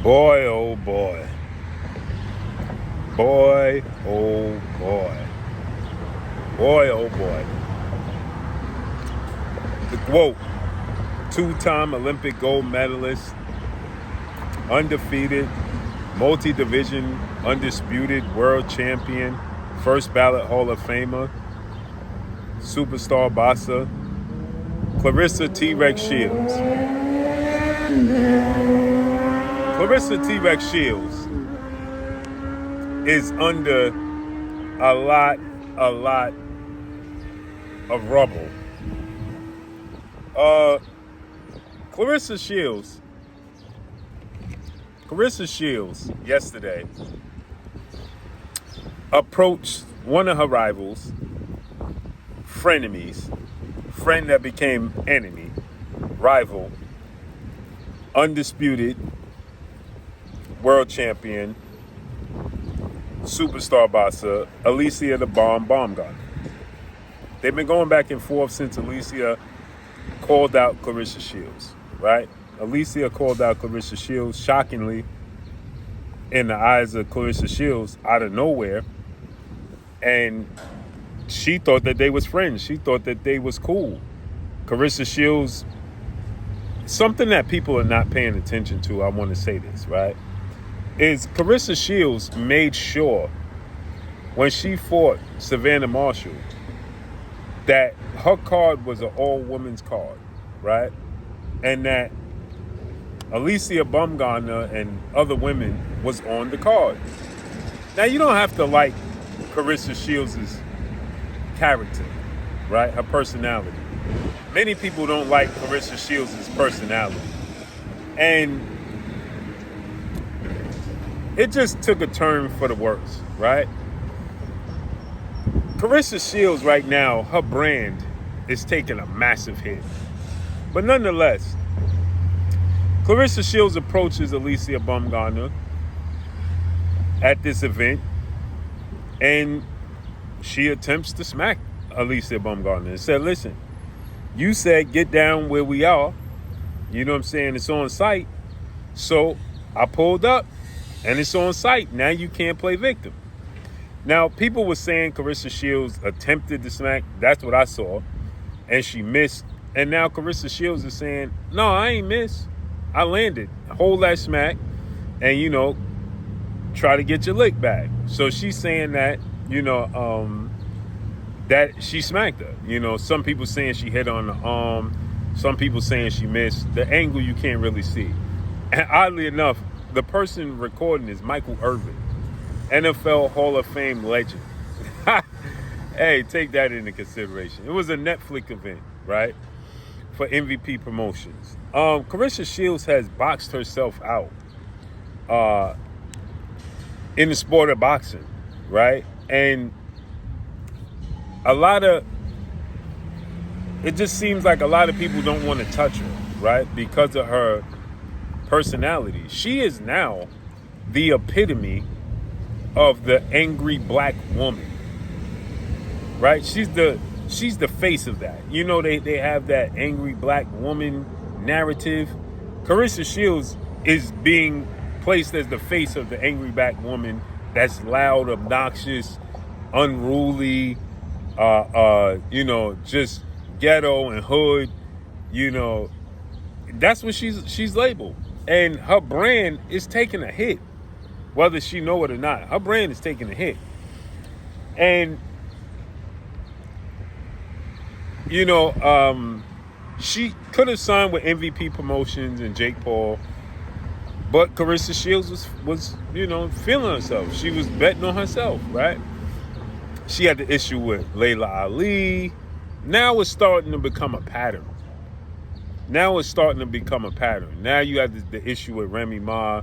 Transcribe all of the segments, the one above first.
Boy, oh boy. Boy, oh boy. Boy, oh boy. The GOAT, two-time Olympic gold medalist, undefeated, multi-division, undisputed world champion, first ballot Hall of Famer, superstar boxer, Claressa T-Rex Shields. Claressa T-Rex Shields is under a lot of rubble. Claressa Shields yesterday approached one of her rivals, frenemies, friend that became enemy, rival, undisputed world champion, superstar boxer, Alicia the Baumgardner. They've been going back and forth since Alicia called out Claressa Shields, right? Alicia called out Claressa Shields, shockingly, in the eyes of Claressa Shields, out of nowhere. And she thought that they was friends. She thought that they was cool. Claressa Shields, something that people are not paying attention to, I want to say this, right? Is Claressa Shields made sure when she fought Savannah Marshall that her card was an all-women's card, right? And that Alicia Baumgardner and other women was on the card. Now, you don't have to like Claressa Shields' character, right? Her personality. Many people don't like Claressa Shields' personality. And it just took a turn for the worse, right? Claressa Shields right now, her brand is taking a massive hit. But nonetheless, Claressa Shields approaches Alicia Baumgardner at this event, and she attempts to smack Alicia Baumgardner and said, listen, you said get down where we are. You know what I'm saying? It's on site. So I pulled up, and it's on site. Now you can't play victim. Now, people were saying Claressa Shields attempted to smack. That's what I saw. And she missed. And now Claressa Shields is saying, no, I ain't missed. I landed. Hold that smack and, try to get your lick back. So she's saying that, that she smacked her. Some people saying she hit on the arm. Some people saying she missed. The angle you can't really see. And oddly enough, the person recording is Michael Irvin, NFL Hall of Fame legend. Hey, take that into consideration. It was a Netflix event, right, for MVP Promotions. Claressa Shields has boxed herself out in the sport of boxing, right? And it just seems like a lot of people don't want to touch her, right, because of her personality. She is now the epitome of the angry black woman, right? She's the face of that. They have that angry black woman narrative. Claressa Shields is being placed as the face of the angry black woman that's loud, obnoxious, unruly, just ghetto and hood. That's what she's labeled. And her brand is taking a hit, whether she know it or not. Her brand is taking a hit. And, she could have signed with MVP Promotions and Jake Paul, but Claressa Shields was feeling herself. She was betting on herself, right? She had the issue with Layla Ali. Now it's starting to become a pattern. Now you have the issue with Remy Ma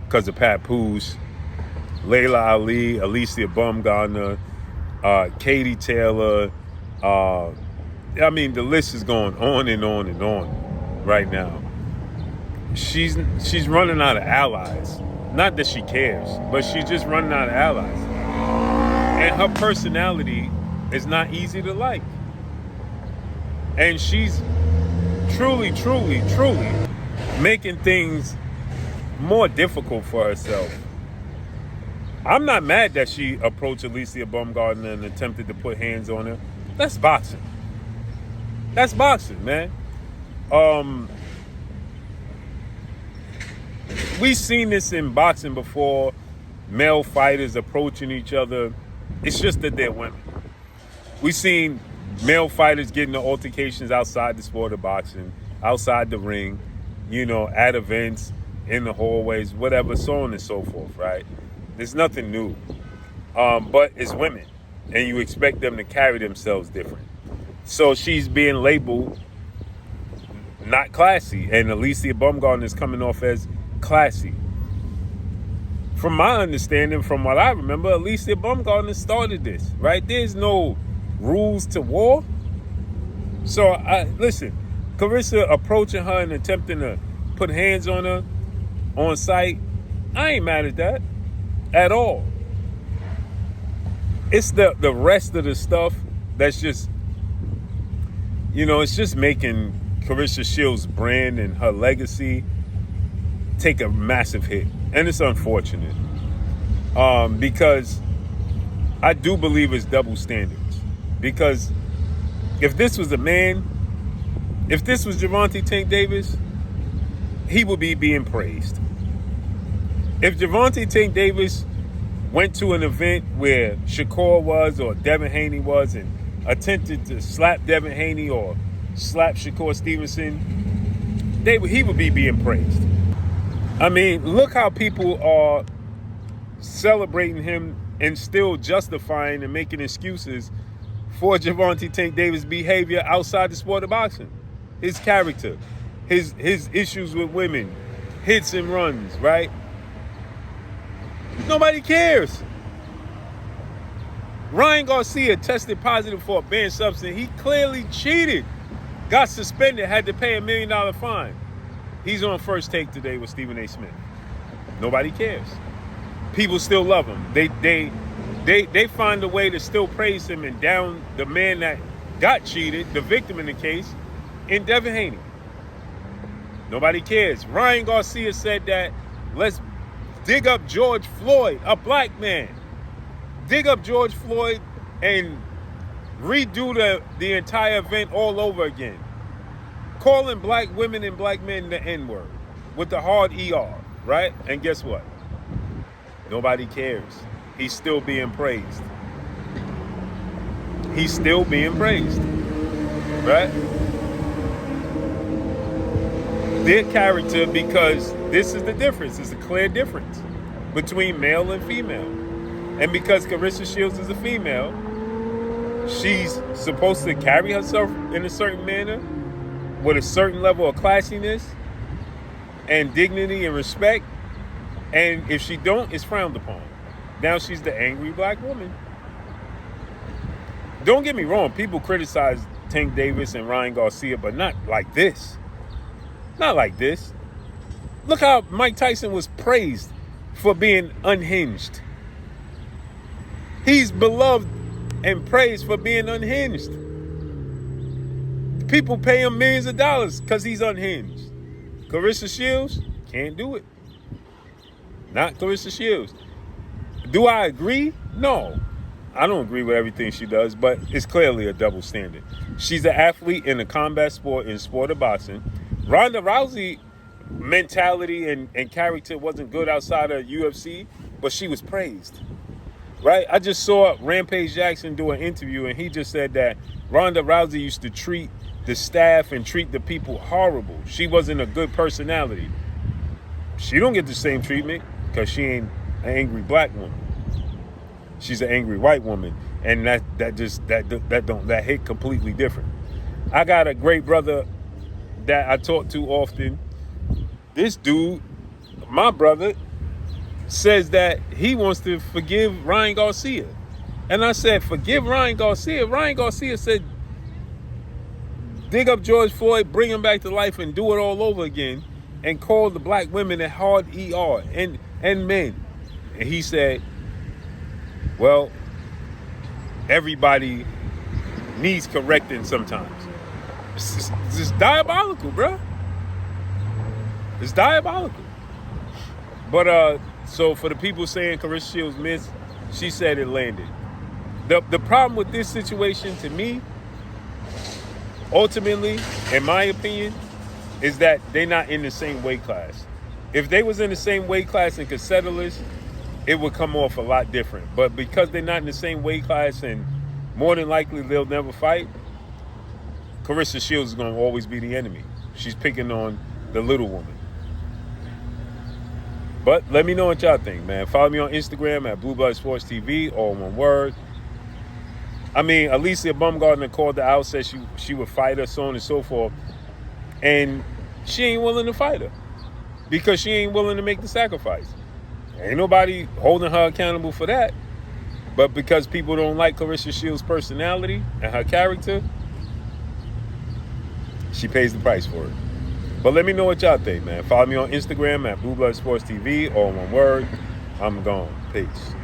because of Papoose, Layla Ali, Alicia Baumgardner, Katie Taylor. The list is going on and on and on right now. She's running out of allies. Not that she cares, but she's just running out of allies. And her personality is not easy to like. And she's truly making things more difficult for herself. I'm not mad that she approached Alicia Baumgardner and attempted to put hands on her. That's boxing. That's boxing, man. We've seen this in boxing before. Male fighters approaching each other. It's just that they're women. We've seen male fighters getting into altercations outside the sport of boxing, outside the ring, at events, in the hallways, whatever, so on and so forth, right? There's nothing new. But it's women, and you expect them to carry themselves different. So she's being labeled not classy, and Alicia Baumgardner is coming off as classy. From my understanding, from what I remember, Alicia Baumgardner started this, right? There's no rules to war. So, listen, Claressa approaching her and attempting to put hands on her on site, I ain't mad at that at all. It's the rest of the stuff that's just, it's just making Claressa Shields' brand and her legacy take a massive hit. And it's unfortunate because I do believe it's double standards. Because if this was a man, if this was Gervonta Tank Davis, he would be being praised. If Gervonta Tank Davis went to an event where Shakur was or Devin Haney was and attempted to slap Devin Haney or slap Shakur Stevenson, he would be being praised. I mean, look how people are celebrating him and still justifying and making excuses for Gervonta Tank Davis' behavior outside the sport of boxing. His character, his issues with women, hits and runs, right? Nobody cares. Ryan Garcia tested positive for a banned substance. He clearly cheated. Got suspended, had to pay $1 million fine. He's on First Take today with Stephen A. Smith. Nobody cares. People still love him. They find a way to still praise him and down the man that got cheated, the victim in the case, in Devin Haney. Nobody cares. Ryan Garcia said that let's dig up George Floyd, a black man. Dig up George Floyd and redo the entire event all over again. Calling black women and black men the N-word with the hard ER, right? And guess what? Nobody cares. He's still being praised. He's still being praised, right? Their character, because this is the difference. It's a clear difference between male and female. And because Claressa Shields is a female, she's supposed to carry herself in a certain manner with a certain level of classiness and dignity and respect. And if she don't, it's frowned upon. Now she's the angry black woman. Don't get me wrong. People criticize Tank Davis and Ryan Garcia, but not like this. Not like this. Look how Mike Tyson was praised for being unhinged. He's beloved and praised for being unhinged. People pay him millions of dollars because he's unhinged. Claressa Shields can't do it. Not Claressa Shields. Do I agree? No. I don't agree with everything she does, but it's clearly a double standard. She's an athlete in a combat sport, in sport of boxing. Ronda Rousey mentality and character wasn't good outside of UFC, but she was praised. Right? I just saw Rampage Jackson do an interview, and he just said that Ronda Rousey used to treat the staff and treat the people horrible. She wasn't a good personality. She don't get the same treatment because she ain't an angry black woman. She's an angry white woman, and that hit completely different. I got a great brother that I talk to often. This dude, my brother, says that he wants to forgive Ryan Garcia. And I said, forgive Ryan Garcia? Ryan Garcia said, dig up George Floyd, bring him back to life, and do it all over again, and call the black women a hard ER and men. And he said, well, everybody needs correcting sometimes. It's diabolical, bro. It's diabolical. But so for the people saying Claressa Shields missed, she said it landed. The problem with this situation, to me, ultimately, in my opinion, is that they're not in the same weight class. If they was in the same weight class and could settle this, it would come off a lot different. But because they're not in the same weight class and more than likely they'll never fight, Claressa Shields is going to always be the enemy. She's picking on the little woman. But let me know what y'all think, man. Follow me on Instagram at Blue Blood Sports TV, all one word. I mean, Alicia Baumgardner called her out, said she would fight her, so on and so forth. And she ain't willing to fight her because she ain't willing to make the sacrifice. Ain't nobody holding her accountable for that. But because people don't like Claressa Shields' personality and her character, she pays the price for it. But let me know what y'all think, man. Follow me on Instagram at Blue Blood Sports TV, all one word. I'm gone. Peace.